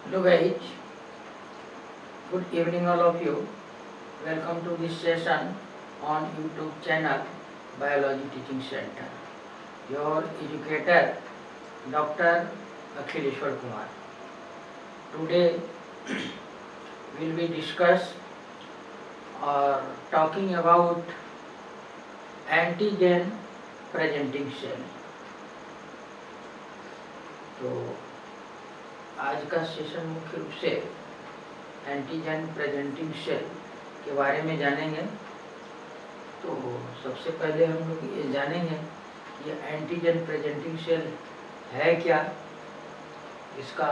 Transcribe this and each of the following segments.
Hello guys, good evening all of you. Welcome to this session on YouTube channel Biology Teaching Center. Your educator Dr. Akhileshwar Kumar. Today will be discuss or talking about antigen presenting cell. तो आज का session मुख्य रूप से antigen presenting cell के बारे में जानेंगे। तो सबसे पहले हम लोग ये जानेंगे कि एंटीजन प्रेजेंटिंग सेल है क्या, इसका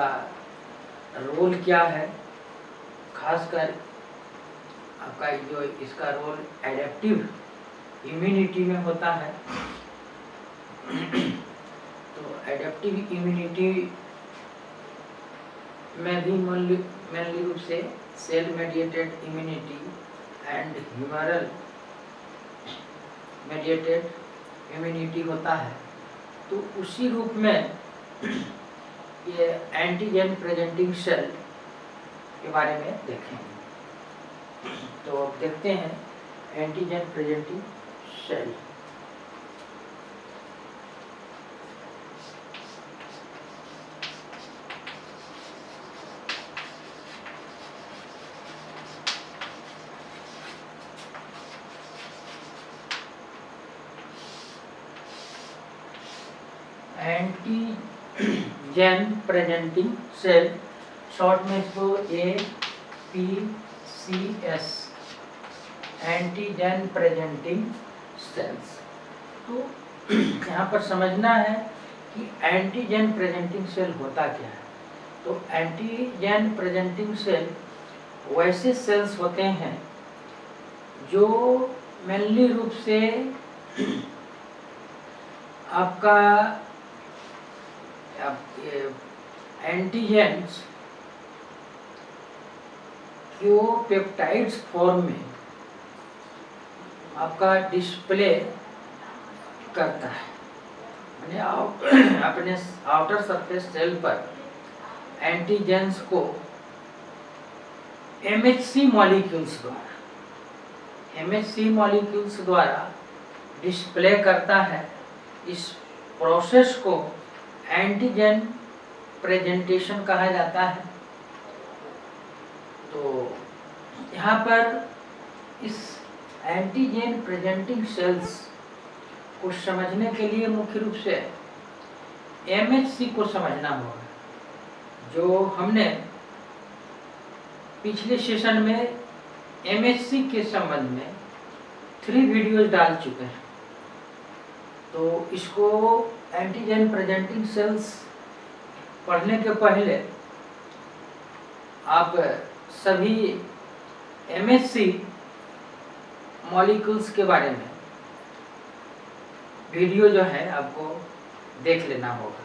रोल क्या है। खासकर आपका जो इसका रोल एडेप्टिव इम्यूनिटी में होता है। तो एडेप्टिव इम्यूनिटी में भी मेनली रूप से cell mediated immunity and humoral mediated immunity होता है। तो उसी रूप में ये एंटीजन प्रेजेंटिंग सेल के बारे में देखेंगे। तो अब देखते हैं antigen presenting cell. Antigen presenting cell, short में इसको APCS, एंटीजन प्रेजेंटिंग सेल्स। तो यहाँ पर समझना है कि एंटीजन प्रेजेंटिंग सेल होता क्या है। तो एंटीजन प्रेजेंटिंग सेल वैसे सेल्स होते हैं जो मेनली रूप से आपका एंटीजेंस जो पेप्टाइड्स फॉर्म में आपका डिस्प्ले करता है, यानी अपने आउटर सरफेस सेल पर एंटीजेंस को MHC मॉलिक्यूल्स द्वारा डिस्प्ले करता है। इस प्रोसेस को एंटीजन प्रेजेंटेशन कहा जाता है। तो यहाँ पर इस एंटीजन प्रेजेंटिंग सेल्स को समझने के लिए मुख्य रूप से MHC को समझना होगा। जो हमने पिछले सेशन में MHC के संबंध में 3 वीडियोज डाल चुके हैं। तो इसको एंटीजन प्रेजेंटिंग सेल्स पढ़ने के पहले आप सभी MHC मॉलिक्यूल्स के बारे में वीडियो जो है आपको देख लेना होगा,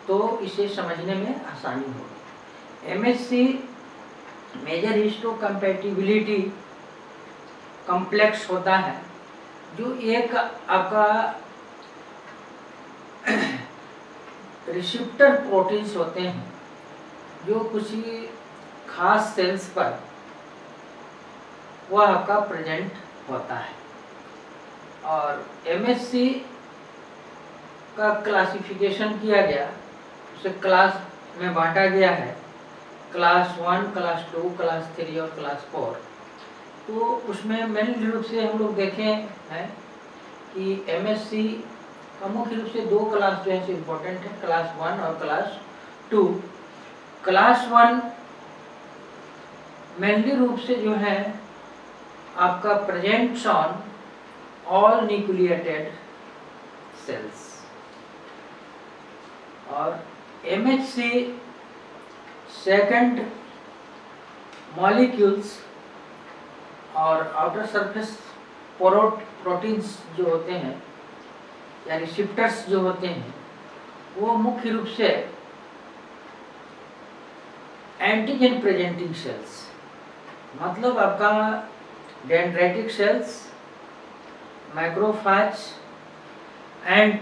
तो इसे समझने में आसानी होगी। MHC मेजर हिस्टोकम्पैटिबिलिटी कॉम्प्लेक्स होता है, जो एक आपका रिसेप्टर प्रोटीन्स होते हैं जो किसी खास सेल्स पर वह आपका प्रेजेंट होता है। और MHC का क्लासिफिकेशन किया गया, उसे क्लास में बांटा गया है, क्लास 1, क्लास 2, क्लास 3 और क्लास 4। तो उसमें मेन रूप से हम लोग देखे हैं कि MHC का मुख्य रूप से 2 क्लास जो है इम्पोर्टेंट है, क्लास 1 और क्लास 2। क्लास 1 मेनली रूप से जो है आपका presents on all nucleated cells, और MHC सेकंड मॉलिक्यूल्स और आउटर सरफेस प्रोटीन्स जो होते हैं या रिसेप्टर्स जो होते हैं, वो मुख्य रूप से एंटीजन प्रेजेंटिंग सेल्स, मतलब आपका dendritic cells, macrophage and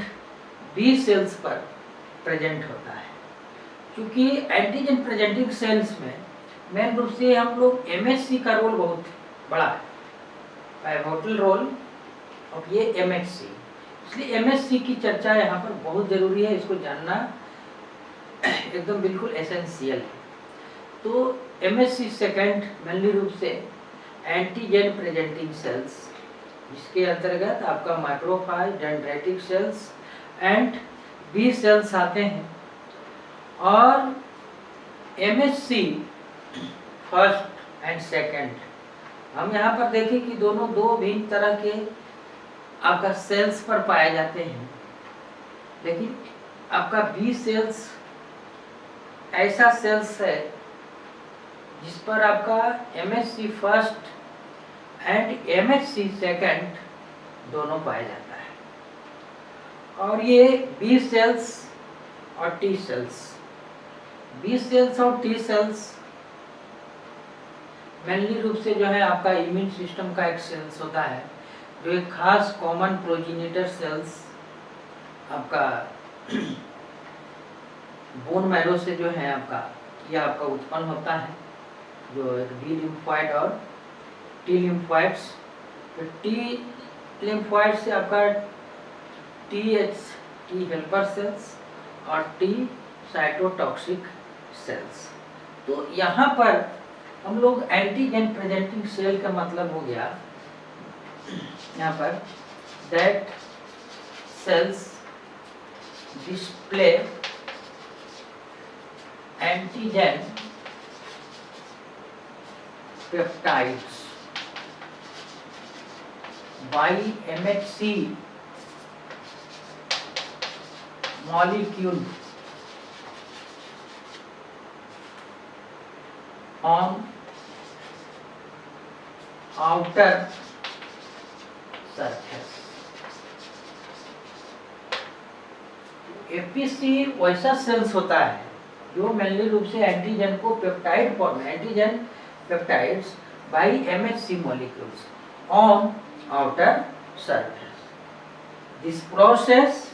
B cells पर प्रेजेंट होता है। क्योंकि एंटीजन प्रेजेंटिंग सेल्स में मेन रूप से हम लोग एमएचसी का रोल बहुत बड़ा है, पाइवोटल रोल ऑफ ये एमएचसी, इसलिए एमएचसी की चर्चा यहाँ पर बहुत ज़रूरी है, इसको जानना एकदम बिल्कुल एसेंशियल है। तो एमएचसी सेकेंड मेनली रूप से एंटीजन प्रेजेंटिंग सेल्स, इसके अंतर्गत आपका macrophage, dendritic cells and B cells आते हैं। और एमएचसी फर्स्ट एंड सेकेंड, हम यहाँ पर देखें कि दोनों दो भिन्न तरह के आपका सेल्स पर पाए जाते हैं, लेकिन आपका बी सेल्स ऐसा सेल्स है जिस पर आपका MHC first and MHC second दोनों पाया जाता है। और ये बी सेल्स और टी सेल्स, बी सेल्स और टी सेल्स मेनली रूप से जो है आपका इम्यून सिस्टम का एक सेल्स होता है, जो एक खास कॉमन प्रोजेनिटर सेल्स आपका बोन मैरो से जो है आपका यह आपका उत्पन्न होता है, जो एक डी लिम्फोइड और टी लिम्फोइड्स। तो टी लिम्फोइड से आपका टी हेल्पर सेल्स और टी साइटोटॉक्सिक सेल्स। तो यहाँ पर हम लोग एंटीजन प्रेजेंटिंग सेल का मतलब हो गया यहाँ पर that cells display antigen peptides by MHC molecule on outer surface। APC वैसा सेल्स होता है जो मेनली रूप से एंटीजन को पेप्टाइड फॉर्म में, antigen peptides by MHC molecules on outer surface. This process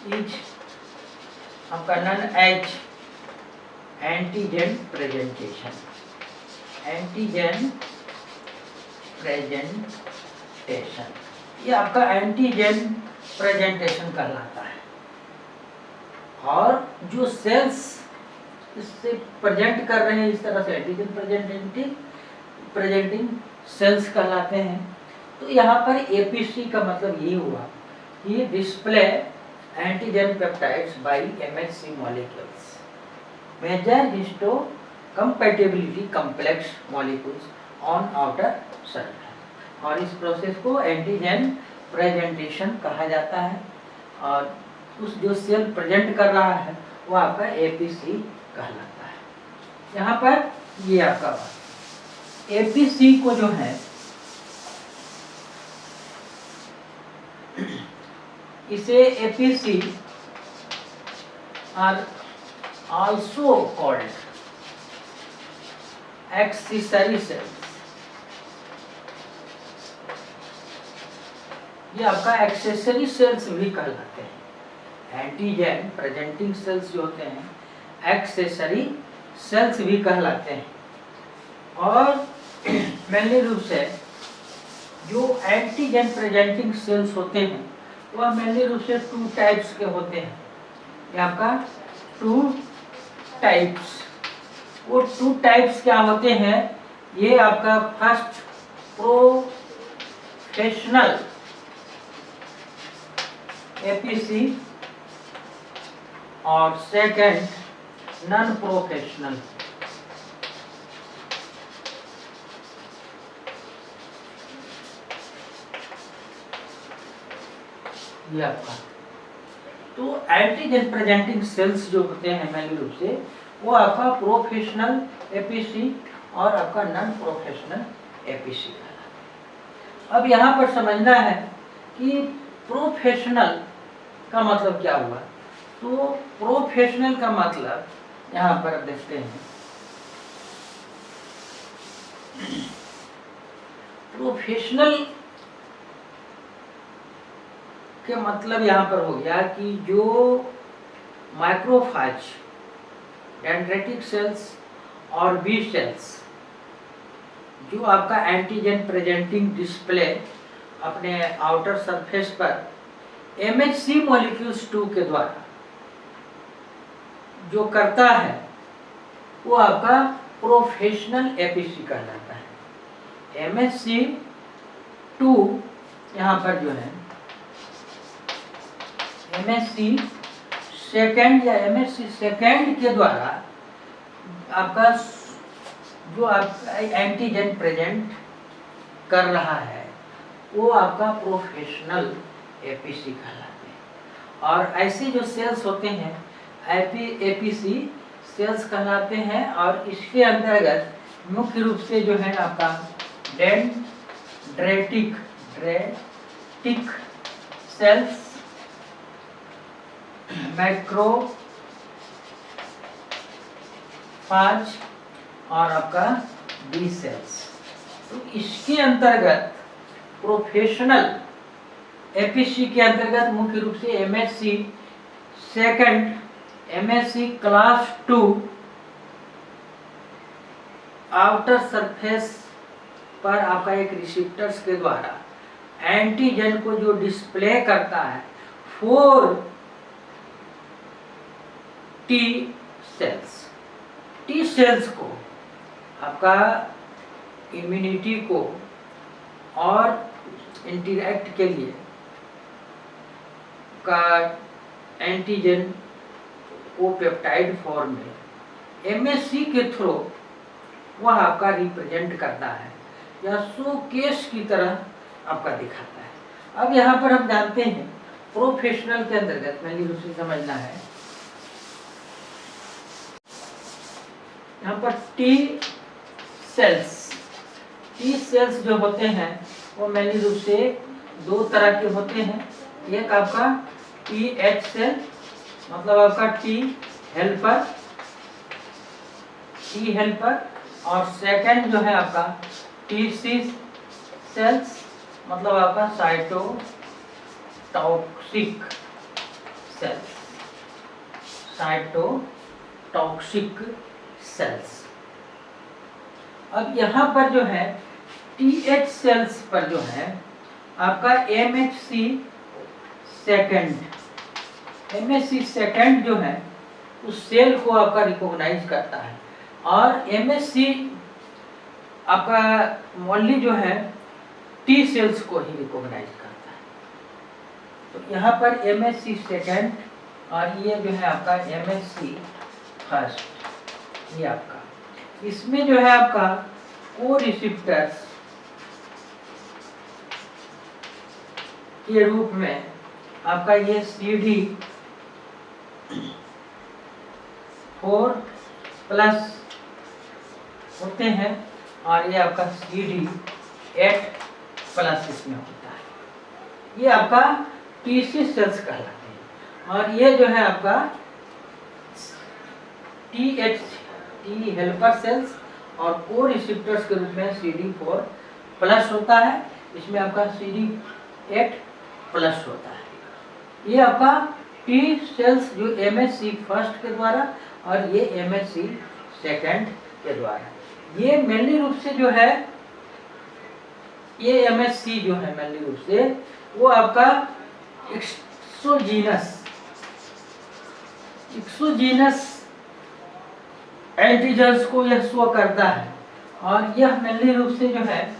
is आपका known as antigen presentation, antigen presentation, ये आपका एंटीजन प्रेजेंटेशन कहलाता है। और जो सेल्स इससे प्रेजेंट कर रहे हैं इस तरह से एंटीजन प्रेजेंटिंग सेल्स कहलाते हैं। तो यहाँ पर एपीसी का मतलब ये हुआ कि display antigen peptides by MHC molecules, major histocompatibility complex molecules on outer surface. और इस प्रोसेस को एंटीजन प्रेजेंटेशन कहा जाता है। और उस जो सेल प्रेजेंट कर रहा है वो आपका एपीसी कहलाता है। यहाँ पर ये आपका बात, एपीसी को जो है इसे APC are also called accessory cells. ये आपका एक्सेसरी सेल्स भी कहलाते हैं। एंटीजन प्रेजेंटिंग सेल्स जो होते हैं एक्सेसरी सेल्स भी कहलाते हैं। और मेनली रूप से जो एंटीजन प्रेजेंटिंग सेल्स होते हैं वह मेनली रूप से 2 टाइप्स के होते हैं। ये आपका 2 टाइप्स, वो 2 टाइप्स क्या होते हैं? ये आपका फर्स्ट प्रोफेशनल एपीसी और सेकंड नॉन प्रोफेशनल। ये आपका तो एंटीजन प्रेजेंटिंग सेल्स जो होते हैं मेनली रूप से वो आपका प्रोफेशनल एपीसी और आपका नॉन प्रोफेशनल एपीसी। अब यहाँ पर समझना है कि प्रोफेशनल का मतलब क्या हुआ। तो प्रोफेशनल का मतलब यहाँ पर देखते हैं, प्रोफेशनल के मतलब यहाँ पर हो गया कि जो माइक्रोफाज, डेंड्राइटिक सेल्स और बी सेल्स जो आपका एंटीजन प्रेजेंटिंग डिस्प्ले अपने आउटर सरफेस पर MHC मॉलिक्यूल्स 2 के द्वारा जो करता है वो आपका प्रोफेशनल एपीसी कहलाता है। MHC 2 यहाँ पर जो है MHC सेकेंड या MHC सेकेंड के द्वारा आपका जो आपका एंटीजन प्रेजेंट कर रहा है वो आपका प्रोफेशनल एपीसी कहलाते हैं। और ऐसे जो सेल्स होते हैं एपीसी सेल्स कहलाते हैं। और इसके अंतर्गत मुख्य रूप से जो है आपका डेंड्राइटिक सेल्स, माइक्रोफाज और आपका बी सेल्स। तो इसके अंतर्गत प्रोफेशनल एपीसी के अंतर्गत मुख्य रूप से MHC second, MHC class 2 outer surface पर आपका एक रिसेप्टर्स के द्वारा एंटीजन को जो डिस्प्ले करता है 4 टी सेल्स को आपका इम्यूनिटी को और इंटरैक्ट के लिए का एंटीजन को पेप्टाइड फॉर्म में MHC के थ्रू वह आपका रिप्रेजेंट करता है या शोकेस की तरह आपका दिखाता है। अब यहाँ पर हम जानते हैं प्रोफेशनल के अंतर्गत मैंने उसे समझना है। यहाँ पर टी सेल्स जो होते हैं वो मेनली रूप से 2 तरह के होते हैं। एक आपका TH सेल मतलब आपका टी हेल्पर और सेकंड जो है आपका TC सेल्स मतलब आपका साइटोटॉक्सिक सेल्स। अब यहाँ पर जो है TH सेल्स पर जो है आपका MHC सेकेंड जो है उस सेल को आपका रिकॉग्नाइज करता है। और MHC आपका ओनली जो है T सेल्स को ही रिकॉग्नाइज करता है। तो यहाँ पर MHC सेकेंड और ये जो है आपका MHC फर्स्ट, ये आपका इसमें जो है आपका को रिसेप्टर्स के रूप में आपका ये CD4+ होते हैं और ये आपका CD8+ इसमें होता है। ये आपका TC सेल्स कहलाते हैं। और ये जो है आपका टी हेल्पर सेल्स और को रिसेप्टर्स के रूप में CD4+ होता है। इसमें आपका CD8+ होता है। ये आपका T सेल्स जो MHC फर्स्ट के द्वारा और ये MHC सेकेंड के द्वारा, ये मेनली रूप से जो है ये MHC जो है मेनली रूप से वो आपका एक्सोजीनस एंटीजन्स को यह शो करता है। और यह मेनली रूप से जो है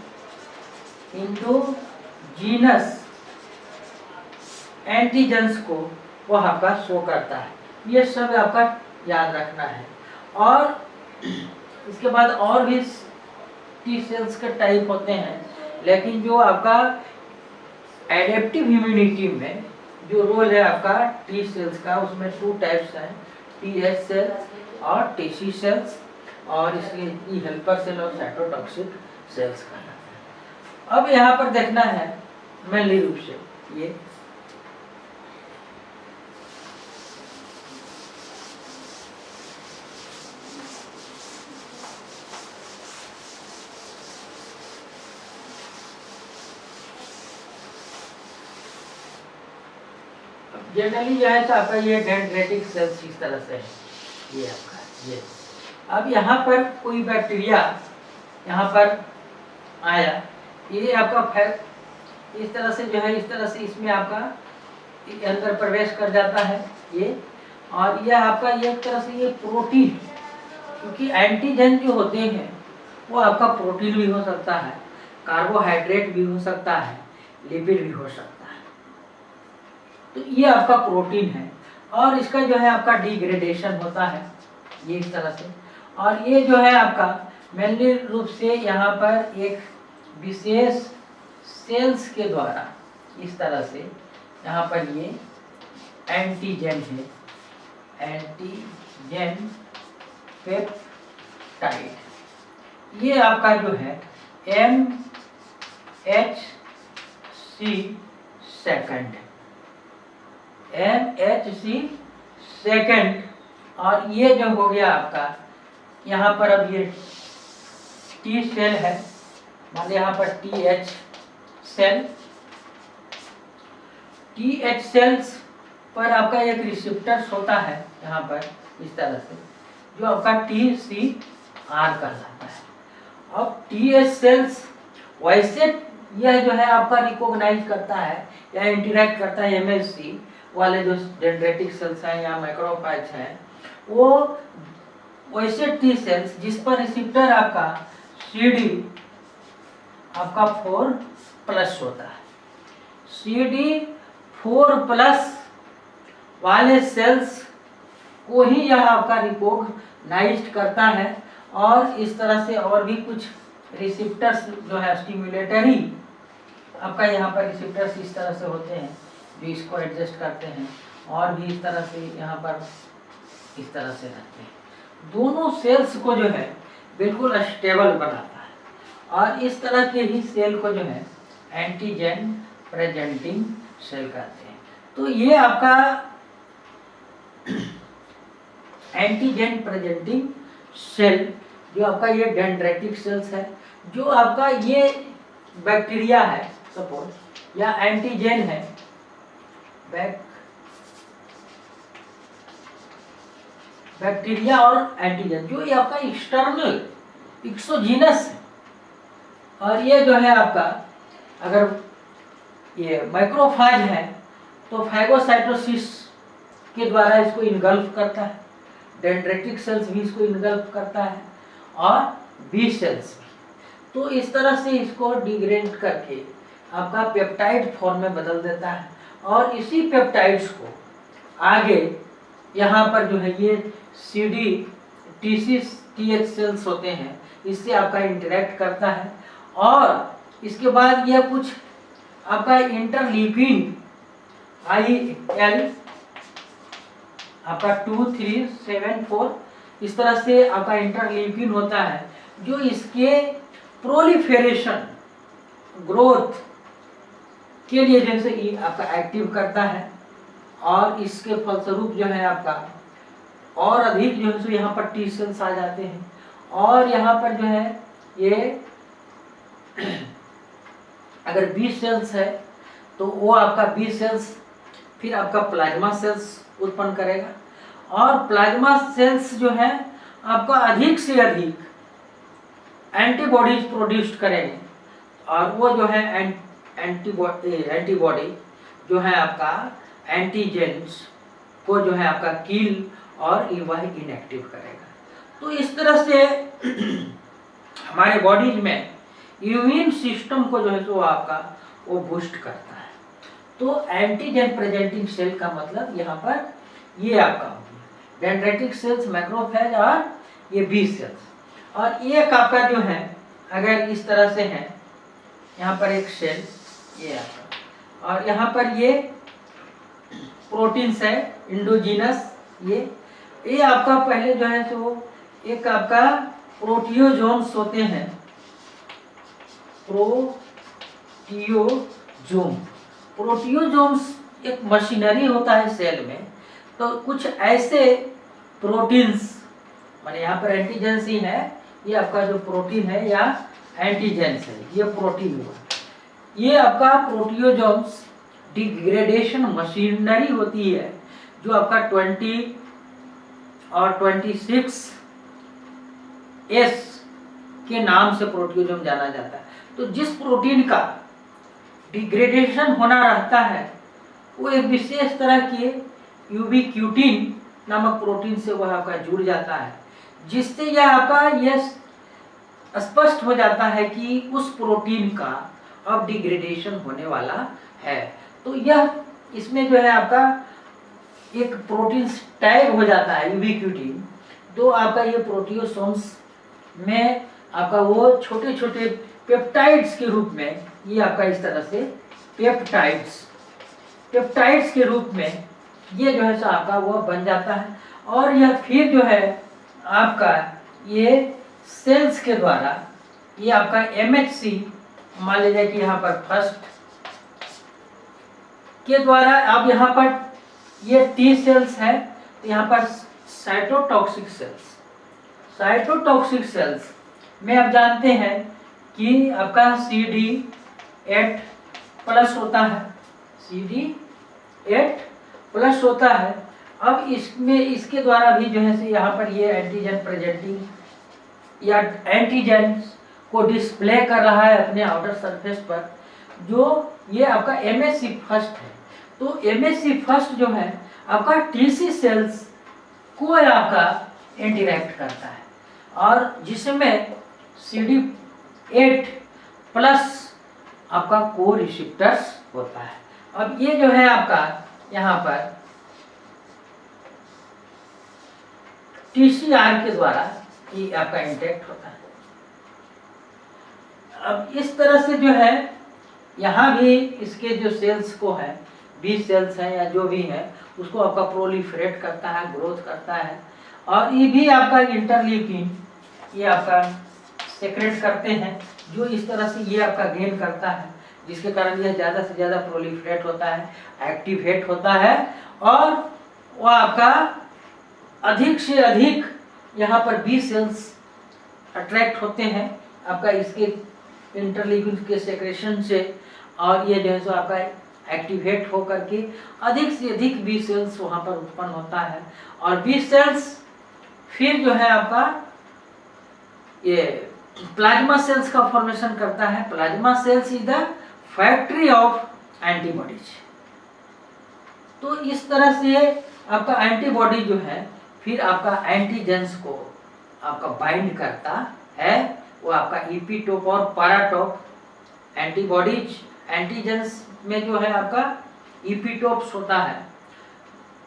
इंडोजीनस एंटीजन्स को वह आपका शो करता है। ये सब आपका याद रखना है। और इसके बाद और भी टी सेल्स के टाइप होते हैं, लेकिन जो आपका एडेप्टिव इम्यूनिटी में जो रोल है आपका टी सेल्स का, उसमें 2 टाइप्स हैं, TH सेल्स और TC सेल्स, और इसलिए टी हेल्पर सेल और साइटोटॉक्सिक सेल्स का। अब यहाँ पर देखना है मेनली रूप से ये जनरली जो है तो आपका ये डेंड्रेटिक सेल्स इस तरह से है, ये आपका ये। अब यहाँ पर कोई बैक्टीरिया यहाँ पर आया, ये आपका इस तरह से जो है, इस तरह से इसमें आपका अंदर प्रवेश कर जाता है ये, और यह आपका ये एक तरह से ये प्रोटीन, क्योंकि एंटीजन जो होते हैं वो आपका प्रोटीन भी हो सकता है, कार्बोहाइड्रेट भी हो सकता है, लिपिड भी हो सकता है। तो ये आपका प्रोटीन है और इसका जो है आपका डिग्रेडेशन होता है ये इस तरह से। और ये जो है आपका मेनली रूप से यहाँ पर एक विशेष सेल्स के द्वारा इस तरह से यहाँ पर ये एंटीजन है, एंटीजन पेप्टाइड, ये आपका जो है MHC सेकंड, MHC सेकंड। और ये जो हो गया आपका यहाँ पर, अब ये T सेल है, मान लीजिए यहाँ पर TH सेल, TH सेल्स पर आपका एक रिसेप्टर्स होता है यहाँ पर इस तरह से, जो आपका TCR कहलाता है। अब TH सेल्स वैसे यह जो है आपका रिकॉग्नाइज करता है या इंटरेक्ट करता है MHC वाले जो डेंड्रेटिक सेल्स हैं या मैक्रोफेज हैं, वो वैसे T सेल्स जिस पर रिसेप्टर आपका CD आपका 4+ होता है, CD4+ वाले सेल्स को ही यह आपका रिकॉग्नाइज करता है। और इस तरह से और भी कुछ रिसेप्टर्स जो है स्टिमुलेटरी आपका यहाँ पर रिसेप्टर्स इस तरह से होते हैं जो इसको एडजस्ट करते हैं, और भी इस तरह से यहाँ पर इस तरह से रहते हैं। दोनों सेल्स को जो है बिल्कुल स्टेबल बनाता है, और इस तरह के ही सेल को जो है एंटीजन प्रेजेंटिंग सेल कहते हैं। तो ये आपका एंटीजन प्रेजेंटिंग सेल जो आपका ये डेंड्रेटिक सेल्स है, जो आपका ये बैक्टीरिया है सपोज, या एंटीजन है, बैक्टीरिया और एंटीजन जो ये आपका एक्सटर्नल एक्सोजीनस है। और ये जो है आपका अगर ये माइक्रोफेज है तो फैगोसाइटोसिस के द्वारा इसको इनगल्फ करता है, डेंड्रेटिक सेल्स भी इसको इनगल्फ करता है, और बी सेल्स भी। तो इस तरह से इसको डिग्रेड करके आपका पेप्टाइड फॉर्म में बदल देता है, और इसी पेप्टाइड्स को आगे यहाँ पर जो है ये TH सेल्स होते हैं, इससे आपका इंटरेक्ट करता है। और इसके बाद यह कुछ आपका इंटरलीकिन IL आपका 2, 3, 7, 4 इस तरह से आपका इंटरलीकिन होता है, जो इसके प्रोलिफेरेशन ग्रोथ के लिए जैसे आपका एक्टिव करता है, और इसके फलस्वरूप जो है आपका और अधिक जो है यहाँ पर T सेल्स आ जाते हैं, और यहाँ पर जो है ये अगर B सेल्स है तो वो आपका B सेल्स फिर आपका प्लाज्मा सेल्स उत्पन्न करेगा, और प्लाज्मा सेल्स जो है आपका अधिक से अधिक एंटीबॉडीज प्रोड्यूस करेंगे, और वो जो है एंटीबॉडी जो है आपका एंटीजेंस को जो है आपका किल और वह इनएक्टिव करेगा। तो इस तरह से हमारे बॉडीज में इम्यून सिस्टम को जो है तो आपका वो बूस्ट करता है। तो एंटीजन प्रेजेंटिंग सेल का मतलब यहाँ पर ये आपका हो गया डेंड्रेटिक सेल्स, मैक्रोफेज और ये बी सेल्स। और एक आपका जो है अगर इस तरह से है, यहाँ पर एक सेल ये आपका, और यहाँ पर ये प्रोटीन्स है इंडोजीनस, ये आपका पहले जो है तो एक आपका प्रोटियोजोम्स होते हैं, प्रोटियोजोम्स एक मशीनरी होता है सेल में। तो कुछ ऐसे प्रोटीन्स माने यहाँ पर एंटीजेंस ही है, ये आपका जो प्रोटीन है या एंटीजेंस है, ये प्रोटीन हुआ, ये आपका प्रोटियोजोम्स डिग्रेडेशन मशीनरी होती है, जो आपका 20 और 26S के नाम से प्रोटियोजम जाना जाता है। तो जिस प्रोटीन का डिग्रेडेशन होना रहता है वो एक विशेष तरह के यूबिक्यूटिन नामक प्रोटीन से वह आपका जुड़ जाता है, जिससे यह आपका यह स्पष्ट हो जाता है कि उस प्रोटीन का अब डिग्रेडेशन होने वाला है। तो यह इसमें जो है आपका एक प्रोटीन टैग हो जाता है यूबिक्यूटिन। तो आपका ये प्रोटियोसोम्स में आपका वो छोटे छोटे पेप्टाइड्स के रूप में, ये आपका इस तरह से पेप्टाइड्स के रूप में ये जो है सो आपका वो बन जाता है। और यह फिर जो है आपका ये सेल्स के द्वारा, ये आपका MHC मान लीजिए कि यहाँ पर फर्स्ट के द्वारा, अब यहाँ पर ये T सेल्स है, तो यहाँ पर साइटोटॉक्सिक सेल्स में आप जानते हैं कि आपका CD8 प्लस होता है, CD8 प्लस होता है। अब इसमें इसके द्वारा भी जो है यहाँ पर ये एंटीजन प्रेजेंटिंग या एंटीजन को डिस्प्ले कर रहा है अपने आउटर सरफेस पर, जो ये आपका MHC फर्स्ट है। तो MHC फर्स्ट जो है आपका TC सेल्स को आपका इंटरेक्ट करता है, और जिसमें CD8 प्लस आपका को रिसेप्टर्स होता है। अब ये जो है आपका यहाँ पर TCR के द्वारा ये आपका इंटरेक्ट होता है। अब इस तरह से जो है यहाँ भी इसके जो सेल्स को है, B सेल्स हैं या जो भी है, उसको आपका प्रोलिफरेट करता है, ग्रोथ करता है। और ये भी आपका इंटरल्यूकिन ये आपका सेक्रेट करते हैं, जो इस तरह से ये आपका गेन करता है, जिसके कारण यह ज़्यादा से ज़्यादा प्रोलिफरेट होता है, एक्टिवेट होता है, और वो आपका अधिक से अधिक यहाँ पर B सेल्स अट्रैक्ट होते हैं आपका इसके इंटरल्यूकिन के सेक्रेशन से, और ये जो है सो आपका एक्टिवेट हो करके अधिक से अधिक B सेल्स वहाँ पर उत्पन्न होता है। और B सेल्स फिर जो है आपका ये प्लाज्मा सेल्स का फॉर्मेशन करता है। Plasma cells is the factory of antibodies. तो इस तरह से आपका एंटीबॉडी जो है फिर आपका एंटीजेंस को आपका बाइंड करता है, वो आपका इपीटोप और पाराटोप। एंटीबॉडीज एंटीजेंस में जो है आपका इपीटोप्स होता है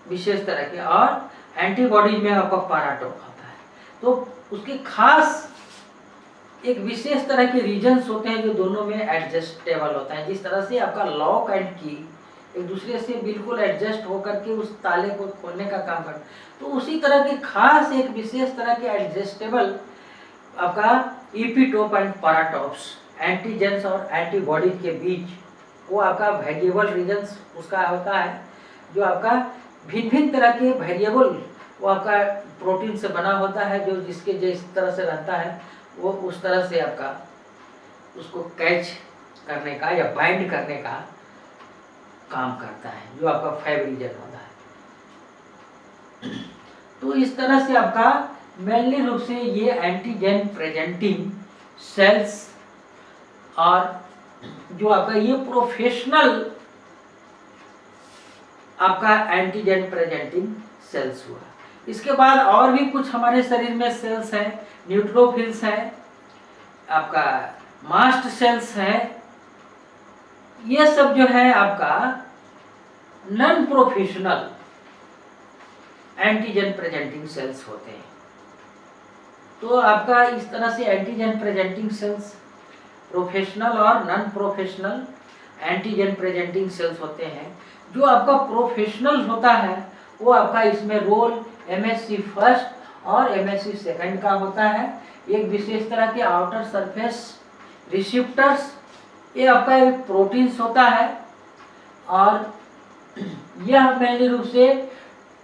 विशेष तरह के, और एंटीबॉडीज में आपका पाराटोप होता है। तो उसके खास एक विशेष तरह के रीजन्स होते हैं जो दोनों में एडजस्टेबल होता है। जिस तरह से आपका लॉक एंड की एक दूसरे से बिल्कुल एडजस्ट होकर के उस ताले को खोलने का काम करता है, तो उसी तरह के खास एक विशेष तरह के एडजस्टेबल आपका इपीटोप एंड पाराटोप्स एंटीजेंस और एंटीबॉडी के बीच वो आपका वेरिएबल रीजन्स उसका होता है, जो आपका भिन्न भिन्न तरह के वेरिएबल वो आपका प्रोटीन से बना होता है, जो जिसके जिस तरह से रहता है वो उस तरह से आपका उसको कैच करने का या बाइंड करने का काम करता है, जो आपका 5 रीजन होता है। तो इस तरह से आपका मेनली रूप से ये एंटीजन प्रेजेंटिंग सेल्स और जो आपका ये प्रोफेशनल आपका एंटीजन प्रेजेंटिंग सेल्स हुआ। इसके बाद और भी कुछ हमारे शरीर में सेल्स हैं, न्यूट्रोफिल्स हैं, आपका मास्ट सेल्स हैं। ये सब जो है आपका non professional antigen presenting sales होते हैं। तो आपका इस तरह से एंटीजन प्रेजेंटिंग सेल्स प्रोफेशनल और non professional antigen presenting sales होते हैं। जो आपका प्रोफेशनल होता है वो आपका इसमें रोल MHC फर्स्ट और MHC सेकंड का होता है। एक विशेष तरह के आउटर सरफेस रिसेप्टर्स, ये आपका एक प्रोटीन्स होता है, और यह मेनली रूप से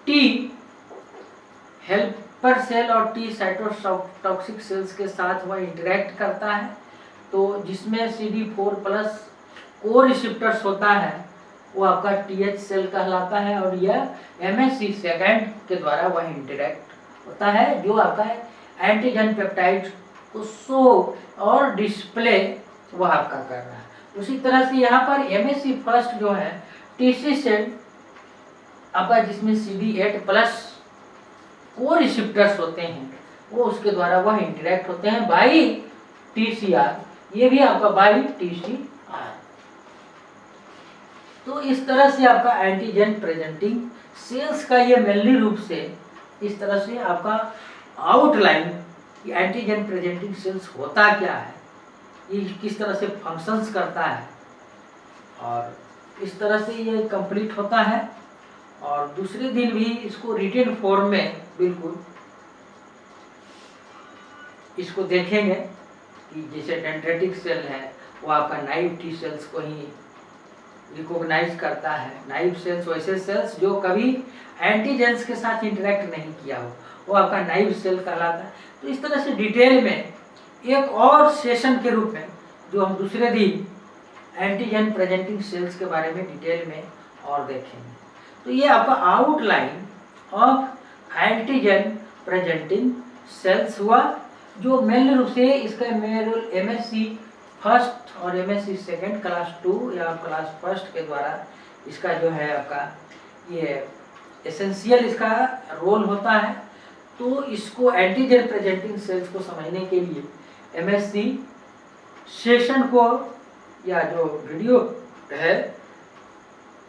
T हेल्पर सेल और T साइटोटॉक्सिक सेल्स के साथ वह इंटरेक्ट करता है। तो जिसमें CD4 प्लस को रिसेप्टर्स होता है, वो आपका TH सेल कहलाता है, और यह MHC सेकेंड के द्वारा वह इंटरेक्ट होता है, जो आपका एंटीजन पेप्टाइड को शो और डिस्प्ले वह आपका कर रहा है। उसी तरह से यहाँ पर MHC फर्स्ट जो है TC सेल आपका, जिसमें CD8 प्लस को रिसेप्टर्स होते हैं, वो उसके द्वारा वह इंटरेक्ट होते हैं बाई TCR, ये भी आपका बाई TCR। तो इस तरह से आपका एंटीजन प्रेजेंटिंग सेल्स का ये मेनली रूप से इस तरह से आपका आउटलाइन, एंटीजन प्रेजेंटिंग सेल्स होता क्या है, ये किस तरह से फंक्शंस करता है, और इस तरह से ये कंप्लीट होता है। और दूसरे दिन भी इसको रिटेन फॉर्म में बिल्कुल इसको देखेंगे कि जैसे डेंड्रेटिक सेल है वो आपका नाइव टी सेल्स को ही रिकॉग्नाइज करता है। नाइव सेल्स वैसे सेल्स जो कभी एंटीजेंस के साथ इंटरेक्ट नहीं किया हो, वो आपका नाइव सेल कहलाता है। तो इस तरह से डिटेल में एक और सेशन के रूप में जो हम दूसरे दिन एंटीजन प्रेजेंटिंग सेल्स के बारे में डिटेल में और देखेंगे। तो ये आपका outline of antigen presenting sales हुआ, जो मेन रूप से इसका MHC फर्स्ट और MHC सेकेंड क्लास 2 या क्लास फर्स्ट के द्वारा इसका जो है आपका ये एसेंशियल इसका रोल होता है। तो इसको एंटीजन प्रेजेंटिंग सेल्स को समझने के लिए MHC सेशन को या जो वीडियो है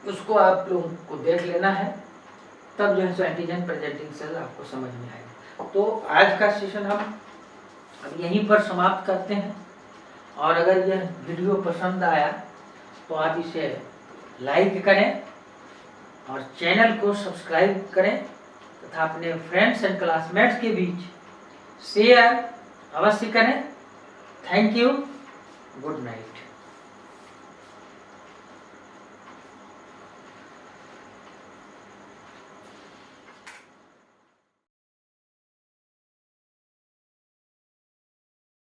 उसको आप लोगों को देख लेना है, तब जो है सो एंटीजन प्रेजेंटिंग सेल आपको समझ में आएगा। तो आज का सेशन हम अब यहीं पर समाप्त करते हैं, और अगर यह वीडियो पसंद आया तो आप इसे लाइक करें और चैनल को सब्सक्राइब करें, तथा अपने फ्रेंड्स एंड क्लासमेट्स के बीच शेयर अवश्य करें। Thank you, good night.